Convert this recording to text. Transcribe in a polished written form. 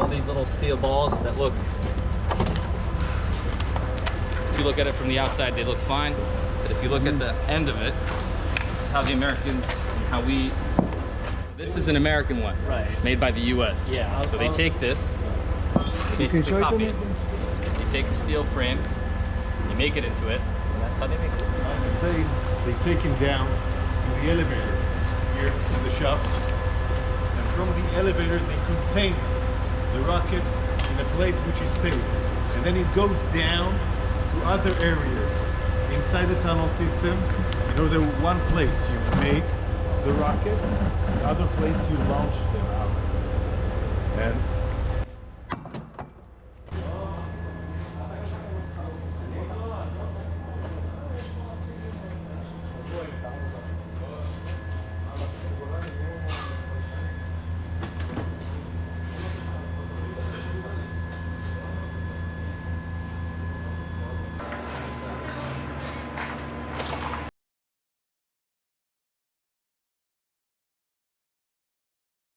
all these little steel balls that look, if you look at it from the outside, they look fine. But if you look at the end of it, this is how the Americans, how we, this is an American one, right, made by the US. Yeah. So they take this, they basically copy it. They take a steel frame, they make it into it, and that's how they make it. They take him down in the elevator here in the shaft, and from the elevator they contain the rockets in a place which is safe, and then it goes down to other areas inside the tunnel system. In order, one place you make the rockets, the other place you launch them out, and